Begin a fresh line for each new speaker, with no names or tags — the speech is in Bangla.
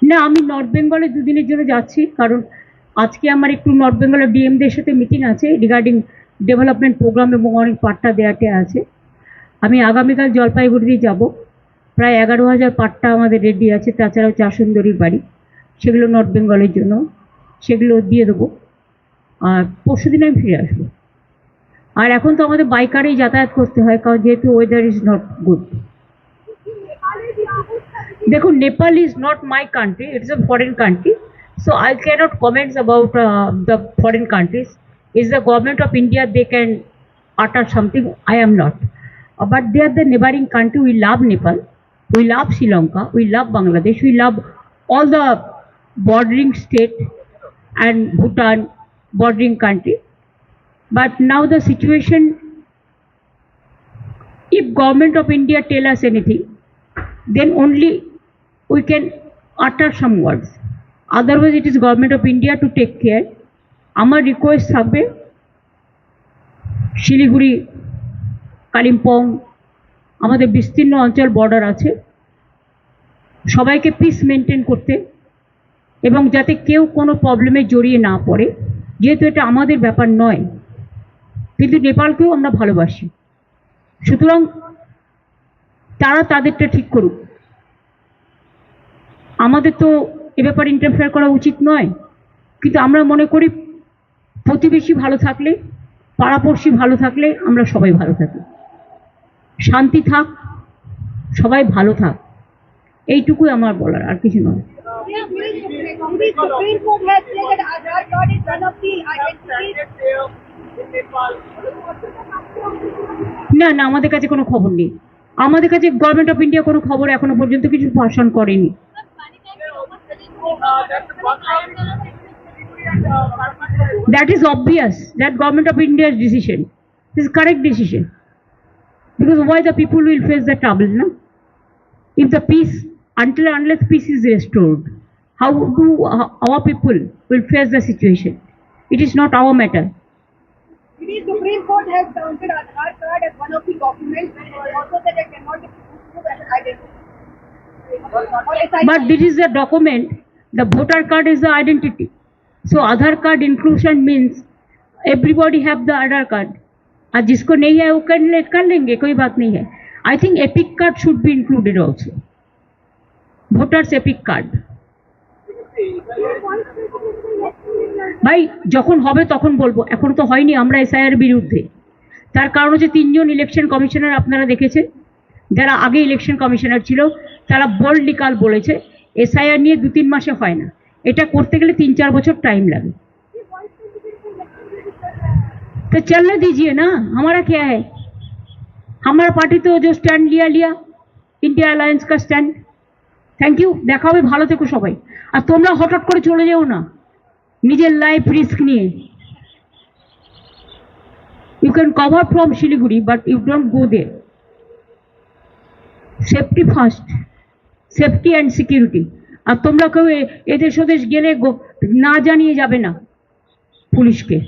না, আমি নর্থ বেঙ্গলে দুদিনের জন্য যাচ্ছি, কারণ আজকে আমার একটু নর্থ বেঙ্গলের ডিএমদের সাথে মিটিং আছে রিগার্ডিং ডেভেলপমেন্ট প্রোগ্রাম এবং অনেক পাট্টা দেওয়াতে আছে। আমি আগামীকাল জলপাইগুড়িতে যাব। প্রায় 11,000 পাট্টা আমাদের রেডি আছে, তাছাড়াও চারসুন্দরীর বাড়ি, সেগুলো নর্থ বেঙ্গলের জন্য, সেগুলো দিয়ে দেবো। আর পরশু দিন আমি ফিরে আসবো। আর এখন তো আমাদের বাইকারেই যাতায়াত করতে হয়, কারণ যেহেতু ওয়েদার ইজ নট গুড। দেখুন, Nepal is not my country, it's a foreign country, so I cannot comment about the foreign countries. Is the government of India, they can utter something, I am not. But they are the neighboring country. We love Nepal, we love Sri Lanka, we love Bangladesh, we love all the bordering state and Bhutan bordering country. But now the situation, if government of India tell us anything, then only we can utter some words. Otherwise it is government of India to take care. আমার রিকোয়েস্ট থাকবে, শিলিগুড়ি, কালিম্পং, আমাদের বিস্তীর্ণ অঞ্চল বর্ডার আছে, সবাইকে পিস মেনটেন করতে, এবং যাতে কেউ কোনো প্রবলেমে জড়িয়ে না পড়ে, যেহেতু এটা আমাদের ব্যাপার নয়, কিন্তু নেপালকেও আমরা ভালোবাসি। সুতরাং তারা তাদেরটা ঠিক করুক, আমাদের তো এ ব্যাপারে ইন্টারফেয়ার করা উচিত নয়। কিন্তু আমরা মনে করি প্রতিবেশী ভালো থাকলে, পাড়াপড়শি ভালো থাকলে আমরা সবাই ভালো থাকি। শান্তি থাক, সবাই ভালো থাক, এইটুকুই আমার বলার, আর কিছু নয়। না না, আমাদের কাছে কোনো খবর নেই। আমাদের কাছে গভর্নমেন্ট অফ ইন্ডিয়া কোনো খবর এখনো পর্যন্ত কিছু ভাষণ করেনি। That is obvious, that government of India's decision is correct decision, because why the people will face the trouble, no? If the peace, unless peace is restored, how do our people will face the situation? It is not our matter.
The Supreme Court has counted Aadhaar card as one of the documents, and also said it cannot be proved as an identity.
But this is a document. The voter card is the identity. So Aadhaar card inclusion means everybody have the Aadhaar card. और जिसको नहीं है वो कर लेंगे, कोई बात नहीं है। I think epic card should be included also. Voters epic card. ভাই যখন হবে তখন বলবো, এখন তো হয়নি। আমরা এসআইআর বিরুদ্ধে, তার কারণ হচ্ছে 3 জন ইলেকশন কমিশনার আপনারা দেখেছেন, যারা আগে ইলেকশন কমিশনার ছিল, তারা বোল্ডলি কাল বলেছে এসআইআর নিয়ে 2-3 মাসে হয় না, এটা করতে গেলে 3-4 বছর টাইম লাগে। तो चलने दीजिए ना, हमारा क्या है, हमारा पार्टी तो जो स्टैंड लिया इंडिया अलायंस का स्टैंड। थैंक यू, দেখা হবে, ভালো থেকো সবাই। আর তোমরা হঠাৎ করে চলে যেও না নিজের লাইফ রিস্ক নিয়ে। You can cover from Siliguri, but you don't go there. Safety first, safety and security. আর তোমরা কেউ এদেশ ওদেশ গেলে না জানিয়ে যাবে না পুলিশকে।